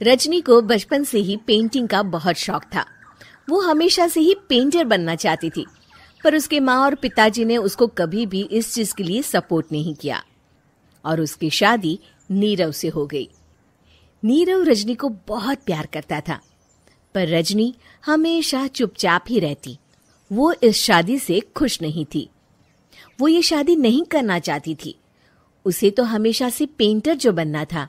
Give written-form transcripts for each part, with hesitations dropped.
रजनी को बचपन से ही पेंटिंग का बहुत शौक था। वो हमेशा से ही पेंटर बनना चाहती थी, पर उसके माँ और पिताजी ने उसको कभी भी इस चीज के लिए सपोर्ट नहीं किया और उसकी शादी नीरव से हो गई। नीरव रजनी को बहुत प्यार करता था, पर रजनी हमेशा चुपचाप ही रहती। वो इस शादी से खुश नहीं थी। वो ये शादी नहीं करना चाहती थी। उसे तो हमेशा से पेंटर जो बनना था।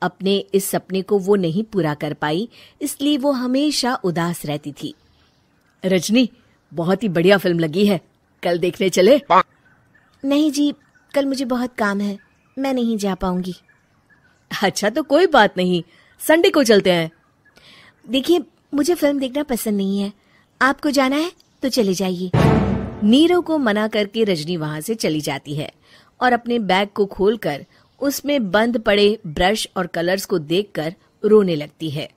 अपने इस सपने को वो नहीं पूरा कर पाई, इसलिए वो हमेशा उदास रहती थी। रजनी, बहुत ही बढ़िया फिल्म लगी है, कल देखने चले? नहीं जी, कल मुझे बहुत काम है, मैं नहीं जा पाऊंगी। अच्छा तो कोई बात नहीं, संडे को चलते हैं। देखिए, मुझे फिल्म देखना पसंद नहीं है। आपको जाना है तो चले जाइए। नीरव को मना करके रजनी वहां से चली जाती है और अपने बैग को खोलकर उसमें बंद पड़े ब्रश और कलर्स को देखकर रोने लगती है।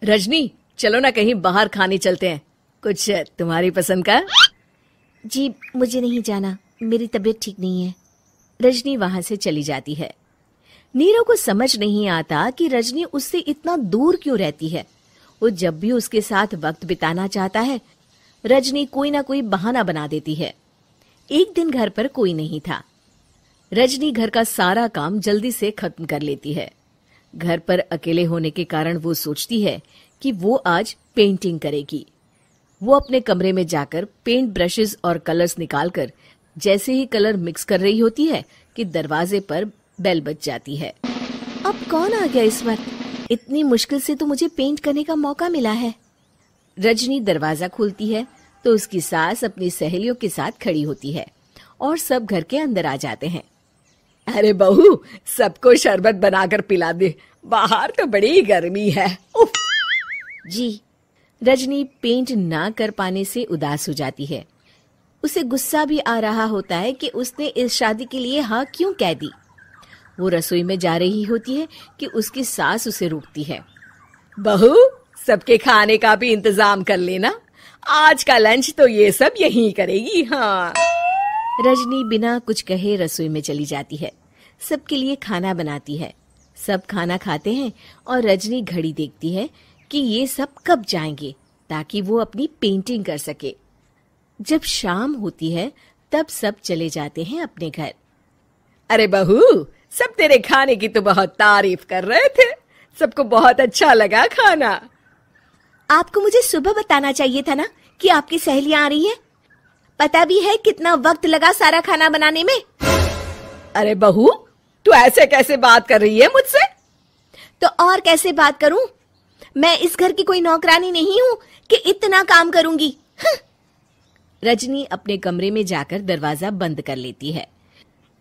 रजनी, चलो ना कहीं बाहर खाने चलते हैं, कुछ तुम्हारी पसंद का। जी, मुझे नहीं जाना, मेरी तबीयत ठीक नहीं है। रजनी वहां से चली जाती है। नीरव को समझ नहीं आता कि रजनी उससे इतना दूर क्यों रहती है। वो जब भी उसके साथ वक्त बिताना चाहता है, रजनी कोई ना कोई बहाना बना देती है। एक दिन घर पर कोई नहीं था। रजनी घर का सारा काम जल्दी से खत्म कर लेती है। घर पर अकेले होने के कारण वो सोचती है कि वो आज पेंटिंग करेगी। वो अपने कमरे में जाकर पेंट ब्रशेस और कलर्स निकालकर जैसे ही कलर मिक्स कर रही होती है कि दरवाजे पर बेल बज जाती है। अब कौन आ गया इस वक्त? इतनी मुश्किल से तो मुझे पेंट करने का मौका मिला है। रजनी दरवाजा खोलती है तो उसकी सास अपनी सहेलियों के साथ खड़ी होती है और सब घर के अंदर आ जाते हैं। अरे बहू, सबको शरबत बनाकर पिला दे, बाहर तो बड़ी गर्मी है। उफ। जी। रजनी पेंट ना कर पाने से उदास हो जाती है। उसे गुस्सा भी आ रहा होता है कि उसने इस शादी के लिए हाँ क्यों कह दी। वो रसोई में जा रही होती है कि उसकी सास उसे रोकती है। बहू, सबके खाने का भी इंतजाम कर लेना, आज का लंच तो ये सब यहीं करेगी। हाँ। रजनी बिना कुछ कहे रसोई में चली जाती है। सबके लिए खाना बनाती है। सब खाना खाते हैं और रजनी घड़ी देखती है कि ये सब कब जाएंगे ताकि वो अपनी पेंटिंग कर सके। जब शाम होती है तब सब चले जाते हैं अपने घर। अरे बहू, सब तेरे खाने की तो बहुत तारीफ कर रहे थे, सबको बहुत अच्छा लगा खाना। आपको मुझे सुबह बताना चाहिए था ना कि आपकी सहेलियां आ रही हैं। पता भी है कितना वक्त लगा सारा खाना बनाने में। अरे बहू, तू ऐसे कैसे बात कर रही है मुझसे? तो और कैसे बात करूं? मैं इस घर की कोई नौकरानी नहीं हूं कि इतना काम करूंगी। रजनी अपने कमरे में जाकर दरवाजा बंद कर लेती है।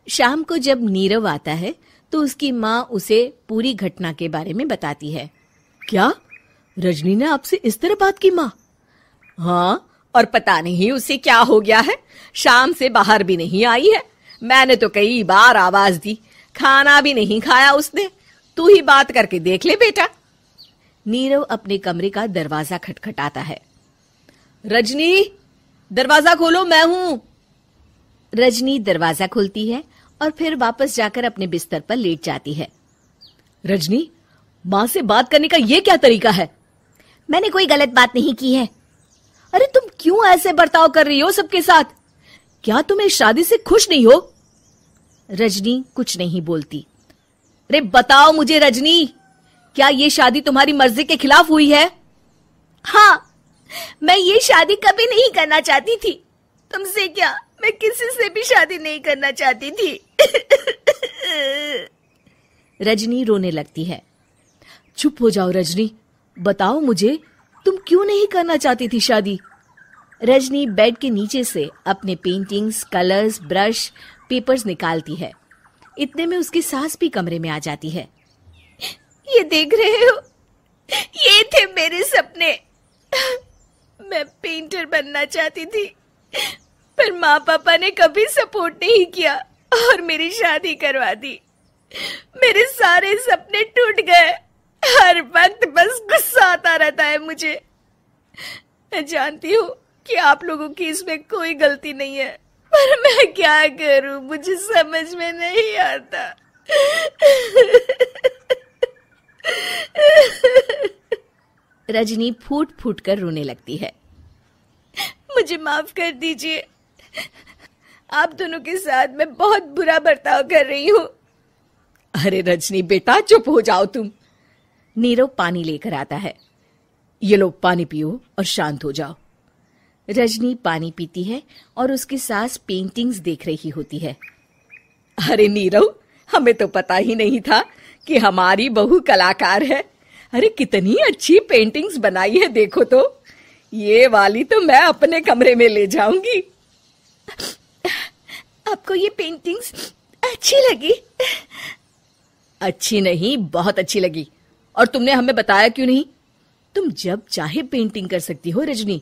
शाम को जब नीरव आता है तो उसकी माँ उसे पूरी घटना के बारे में बताती है। क्या रजनी ने आपसे इस तरह बात की माँ? हाँ, और पता नहीं उसे क्या हो गया है, शाम से बाहर भी नहीं आई है। मैंने तो कई बार आवाज दी, खाना भी नहीं खाया उसने। तू ही बात करके देख ले बेटा। नीरव अपने कमरे का दरवाजा खटखटाता है। रजनी, दरवाजा खोलो, मैं हूं। रजनी दरवाजा खोलती है और फिर वापस जाकर अपने बिस्तर पर लेट जाती है। रजनी, माँ से बात करने का ये क्या तरीका है? मैंने कोई गलत बात नहीं की है। अरे तुम क्यों ऐसे बर्ताव कर रही हो सबके साथ? क्या तुम इस शादी से खुश नहीं हो? रजनी कुछ नहीं बोलती। अरे बताओ मुझे रजनी, क्या ये शादी तुम्हारी मर्जी के खिलाफ हुई है? हाँ, मैं ये शादी कभी नहीं करना चाहती थी। तुमसे क्या, मैं किसी से भी शादी नहीं करना चाहती थी। रजनी रोने लगती है। चुप हो जाओ रजनी, बताओ मुझे, तुम क्यों नहीं करना चाहती थी शादी? रजनी बेड के नीचे से अपने पेंटिंग्स, कलर्स, ब्रश, पेपर्स निकालती है। इतने में उसकी सास भी कमरे में आ जाती है। ये देख रहे हो, ये थे मेरे सपने। मैं पेंटर बनना चाहती थी, पर माँ पापा ने कभी सपोर्ट नहीं किया और मेरी शादी करवा दी। मेरे सारे सपने टूट गए। हर वक्त बस गुस्सा आता रहता है मुझे। मैं जानती हूँ कि आप लोगों की इसमें कोई गलती नहीं है, पर मैं क्या करूं, मुझे समझ में नहीं आता। रजनी फूट फूट कर रोने लगती है। मुझे माफ कर दीजिए, आप दोनों के साथ मैं बहुत बुरा बर्ताव कर रही हूँ। अरे रजनी बेटा, चुप हो जाओ तुम। नीरव पानी लेकर आता है। ये लो पानी पियो और शांत हो जाओ। रजनी पानी पीती है और उसकी सास पेंटिंग्स देख रही होती है। अरे नीरव, हमें तो पता ही नहीं था कि हमारी बहू कलाकार है। अरे कितनी अच्छी पेंटिंग्स बनाई है, देखो तो। ये वाली तो मैं अपने कमरे में ले जाऊंगी। आपको ये पेंटिंग्स अच्छी लगी? अच्छी नहीं, बहुत अच्छी लगी। और तुमने हमें बताया क्यों नहीं? तुम जब चाहे पेंटिंग कर सकती हो रजनी।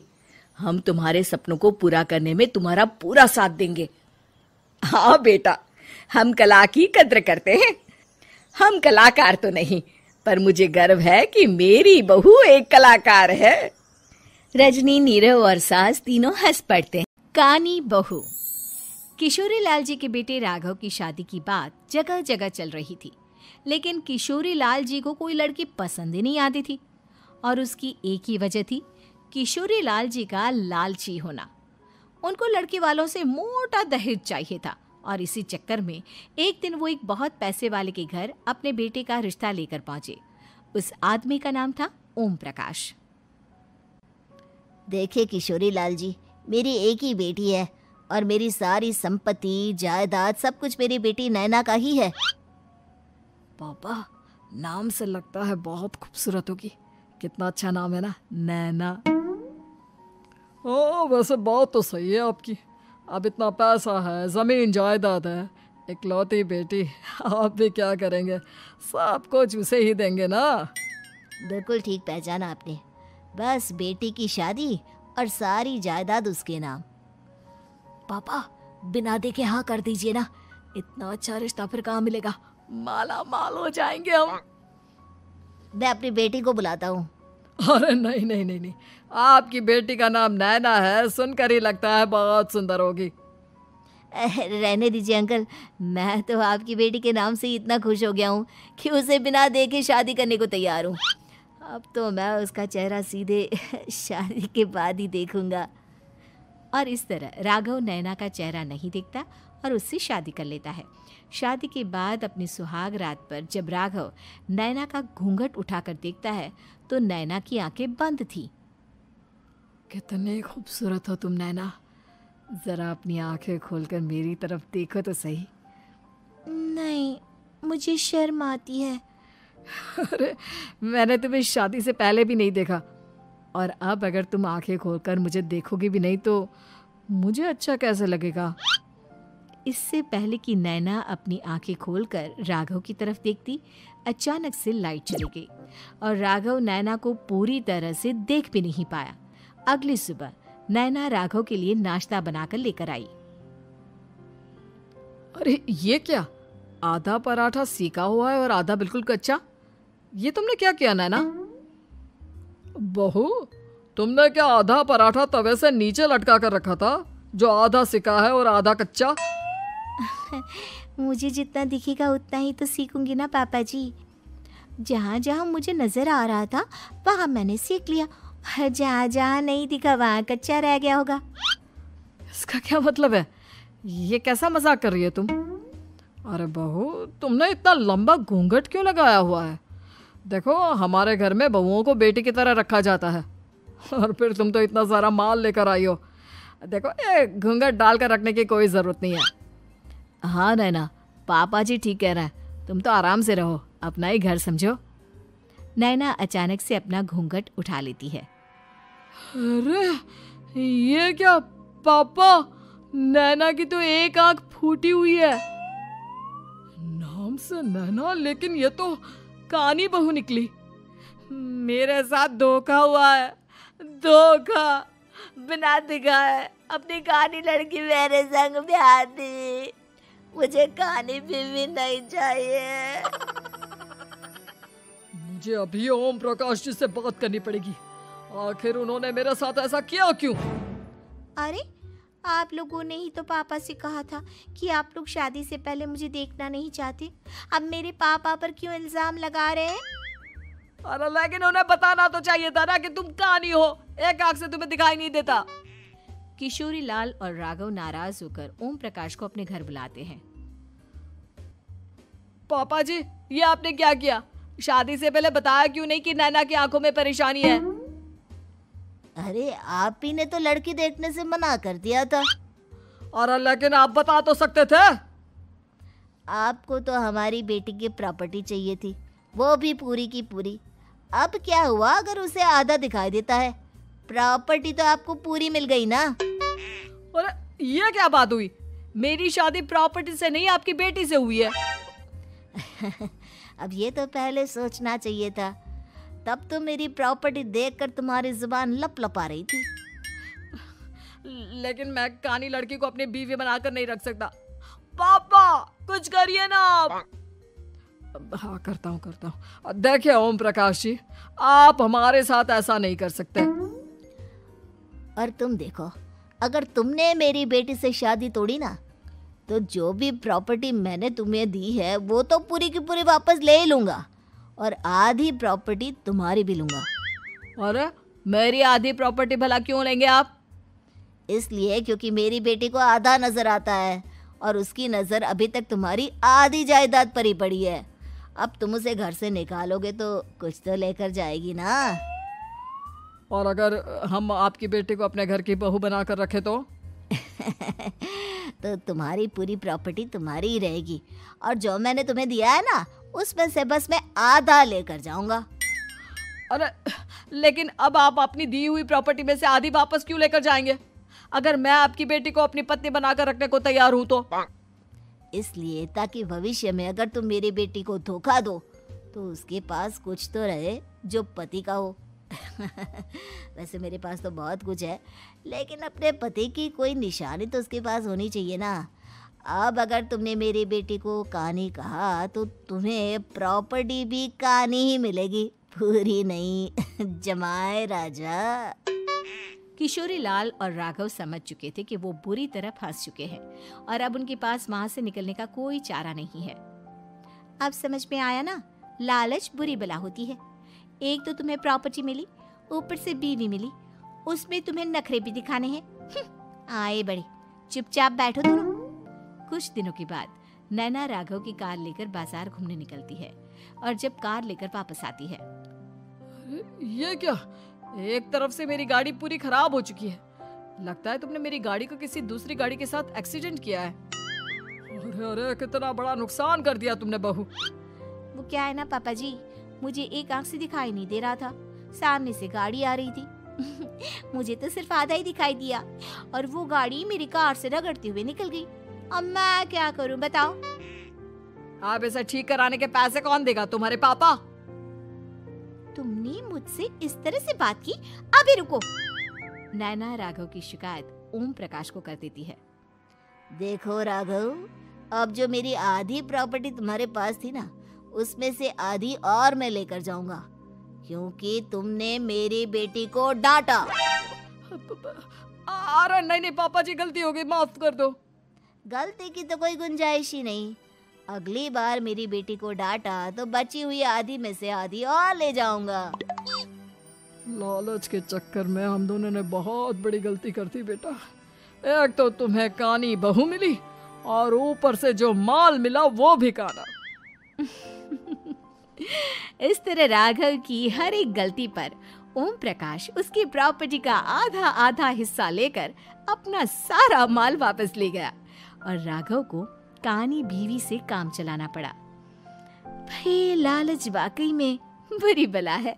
हम तुम्हारे सपनों को पूरा करने में तुम्हारा पूरा साथ देंगे। हाँ बेटा, हम कला की कद्र करते हैं। हम कलाकार तो नहीं, पर मुझे गर्व है कि मेरी बहू एक कलाकार है। रजनी, नीरव और सास तीनों हंस पड़ते हैं। कहानी बहू। किशोरी लाल जी के बेटे राघव की शादी की बात जगह जगह चल रही थी, लेकिन किशोरी लाल जी को कोई लड़की पसंद ही नहीं आती थी। और उसकी एक ही वजह थी, किशोरी लाल जी का लालची होना। उनको लड़के वालों से मोटा दहेज चाहिए था और इसी चक्कर में एक दिन वो एक बहुत पैसे वाले के घर अपने बेटे का रिश्ता लेकर पहुंचे। उस आदमी का नाम था ओम प्रकाश। देखिए किशोरी लाल जी, मेरी एक ही बेटी है और मेरी सारी संपत्ति जायदाद सब कुछ मेरी बेटी नैना का ही है। पापा, नाम से लगता है बहुत खूबसूरत होगी। कितना अच्छा नाम है ना, नैना। ओ वैसे बात तो सही है आपकी। अब इतना पैसा है, जमीन जायदाद है, इकलौती बेटी, आप भी क्या करेंगे? सब कुछ उसे ही देंगे ना। बिल्कुल ठीक पहचाना आपने। बस बेटी की शादी और सारी जायदाद उसके नाम। पापा, बिना देखे हाँ कर दीजिए ना। इतना अच्छा रिश्ता फिर कहाँ मिलेगा? माला माल हो जाएंगे हम। मैं अपनी बेटी को बुलाता हूँ। अरे नहीं नहीं नहीं नहीं, आपकी बेटी का नाम नैना है, सुनकर ही लगता है बहुत सुंदर होगी। रहने दीजिए अंकल, मैं तो आपकी बेटी के नाम से ही इतना खुश हो गया हूँ कि उसे बिना देखे शादी करने को तैयार हूँ। अब तो मैं उसका चेहरा सीधे शादी के बाद ही देखूंगा। और इस तरह राघव नैना का चेहरा नहीं देखता और उससे शादी कर लेता है। शादी के बाद अपनी सुहाग रात पर जब राघव नैना का घूंघट उठाकर देखता है तो नैना की आंखें बंद थी। कितनी खूबसूरत हो तुम नैना, जरा अपनी आंखें खोलकर मेरी तरफ देखो तो सही। नहीं, मुझे शर्म आती है। अरे मैंने तुम्हें शादी से पहले भी नहीं देखा, और अब अगर तुम आंखें खोलकर मुझे देखोगी भी नहीं तो मुझे अच्छा कैसे लगेगा? इससे पहले कि नैना अपनी आंखें खोलकर राघव की तरफ देखती, अचानक से लाइट चली गई और राघव नैना को पूरी तरह से देख भी नहीं पाया। अगली सुबह नैना राघव के लिए नाश्ता बनाकर लेकर आई। अरे ये क्या, आधा पराठा सीका हुआ है और आधा बिल्कुल कच्चा। ये तुमने क्या किया नैना? बहू, तुमने क्या आधा पराठा तवे से नीचे लटका कर रखा था, जो आधा सिका है और आधा कच्चा? मुझे जितना दिखेगा उतना ही तो सीखूंगी ना पापा जी। जहाँ जहाँ मुझे नजर आ रहा था वहाँ मैंने सीख लिया, जहाँ जहाँ नहीं दिखा वहाँ कच्चा रह गया होगा। इसका क्या मतलब है? ये कैसा मजाक कर रही है तुम? अरे बहू, तुमने इतना लंबा घूंघट क्यों लगाया हुआ है? देखो, हमारे घर में बहुओं को बेटी की तरह रखा जाता है, और फिर तुम तो इतना सारा माल लेकर आई हो। देखो, ये घूंघट डालकर रखने की कोई ज़रूरत नहीं है। हाँ नैना, पापा जी ठीक कह रहे हैं, तुम तो आराम से रहो, अपना ही घर समझो। नैना अचानक से अपना घूंघट उठा लेती है। अरे ये क्या पापा, नैना की तो एक आंख फूटी हुई है। नाम से नैना, लेकिन ये तो कानी बहू निकली। मेरे साथ धोखा हुआ है, धोखा। बिना दिखाए अपनी कानी लड़की मेरे संग ब्याह दी। मुझे कानी बीवी नहीं चाहिए। मुझे अभी ओम प्रकाश जी से बात करनी पड़ेगी। आखिर उन्होंने मेरे साथ ऐसा किया क्यों? अरे, आप लोगों ने ही तो पापा से कहा था कि आप लोग शादी से पहले मुझे देखना नहीं चाहते। अब मेरे पापा पर क्यों इल्जाम लगा रहे हैं? अरे लेकिन उन्हें बताना तो चाहिए था ना कि तुम कानी हो, एक आंख से तुम्हें दिखाई नहीं देता। किशोरी लाल और राघव नाराज होकर ओम प्रकाश को अपने घर बुलाते हैं। पापा जी, ये आपने क्या किया? शादी से पहले बताया क्यों नहीं कि नैना की आंखों में परेशानी है? अरे आप ही ने तो लड़की देखने से मना कर दिया था। अरे लेकिन आप बता तो सकते थे। आपको तो हमारी बेटी की प्रॉपर्टी चाहिए थी, वो भी पूरी की पूरी। अब क्या हुआ अगर उसे आधा दिखाई देता है? प्रॉपर्टी तो आपको पूरी मिल गई ना। अरे ये क्या बात हुई? मेरी शादी प्रॉपर्टी से नहीं, आपकी बेटी से हुई है। अब ये तो पहले सोचना चाहिए था, तब तो मेरी प्रॉपर्टी देखकर तुम्हारी जुबान लप लपा रही थी। लेकिन मैं कानी लड़की को अपनी बीवी बनाकर नहीं रख सकता। पापा कुछ करिए ना आप। हाँ करता हूँ। देखिए ओम प्रकाश जी, आप हमारे साथ ऐसा नहीं कर सकते। और तुम देखो, अगर तुमने मेरी बेटी से शादी तोड़ी ना, तो जो भी प्रॉपर्टी मैंने तुम्हें दी है वो तो पूरी की पूरी वापस ले ही लूंगा, और आधी प्रॉपर्टी तुम्हारी भी लूंगा। अरे मेरी आधी प्रॉपर्टी भला क्यों लेंगे आप? इसलिए क्योंकि मेरी बेटी को आधा नजर आता है और उसकी नजर अभी तक तुम्हारी आधी जायदाद पर ही पड़ी है। अब तुम उसे घर से निकालोगे तो कुछ तो लेकर जाएगी ना। और अगर हम आपकी बेटी को अपने घर की बहू बनाकर रखे तो? तो तुम्हारी पूरी प्रॉपर्टी तुम्हारी ही रहेगी, और जो मैंने तुम्हें दिया है ना, उसमें से बस मैं आधा लेकर जाऊंगा। अरे लेकिन अब आप अपनी दी हुई प्रॉपर्टी में से आधी वापस क्यों लेकर जाएंगे? अगर मैं आपकी बेटी को अपनी पत्नी बनाकर रखने को तैयार हूं तो? इसलिए ताकि भविष्य में अगर तुम मेरी बेटी को धोखा दो तो उसके पास कुछ तो रहे जो पति का हो। वैसे मेरे पास तो बहुत कुछ है, लेकिन अपने पति की कोई निशानी तो उसके पास होनी चाहिए ना। अब अगर तुमने मेरी बेटी को कानी कहा तो तुम्हें प्रॉपर्टी भी कानी ही मिलेगी, पूरी नहीं। जमाए राजा। किशोरी लाल और राघव समझ चुके थे कि वो बुरी तरह फंस चुके हैं और अब उनके पास वहां से निकलने का कोई चारा नहीं है। अब समझ में आया ना, लालच बुरी बला होती है। एक तो तुम्हें प्रॉपर्टी मिली, ऊपर से बीवी मिली, उसमें तुम्हें नखरे भी दिखाने हैं। आए बड़े, चुपचाप बैठो दोनों। कुछ दिनों के बाद नैना राघव की कार लेकर बाजार घूमने निकलती है और जब कार लेकर वापस आती है, ये क्या? एक तरफ से मेरी गाड़ी पूरी खराब हो चुकी है। लगता है तुमने मेरी गाड़ी को किसी दूसरी गाड़ी के साथ एक्सीडेंट किया है। अरे अरे कितना बड़ा नुकसान कर दिया तुमने बहू। वो क्या है ना पापा जी, मुझे एक आंख से दिखाई नहीं दे रहा था, सामने से गाड़ी आ रही थी। मुझे तो सिर्फ आधा ही दिखाई दिया और वो गाड़ी मेरी कार से रगड़ते हुए निकल गई। अब मैं क्या करूं बताओ? आप इसे ठीक कराने के पैसे कौन देगा? तुम्हारे पापा। तुमने मुझसे इस तरह से बात की? अभी रुको। नैना राघव की शिकायत ओम प्रकाश को कर देती है। देखो राघव, अब जो मेरी आधी प्रॉपर्टी तुम्हारे पास थी ना, उसमें से आधी और मैं लेकर जाऊंगा, क्योंकि तुमने मेरी बेटी को डांटा। अरे नहीं पापा जी, गलती हो गई, माफ कर दो। गलती की तो कोई गुंजाइश ही नहीं। अगली बार मेरी बेटी को डांटा तो बची हुई आधी में से आधी और ले जाऊंगा। लालच के चक्कर में हम दोनों ने बहुत बड़ी गलती कर दी बेटा। एक तो तुम्हें कानी बहू मिली और ऊपर से जो माल मिला वो भी काना। इस तरह राघव की हर एक गलती पर ओम प्रकाश उसकी प्रॉपर्टी का आधा आधा हिस्सा लेकर अपना सारा माल वापस ले गया और राघव को कानी बीवी से काम चलाना पड़ा। भाई लालच वाकई में बुरी बला है।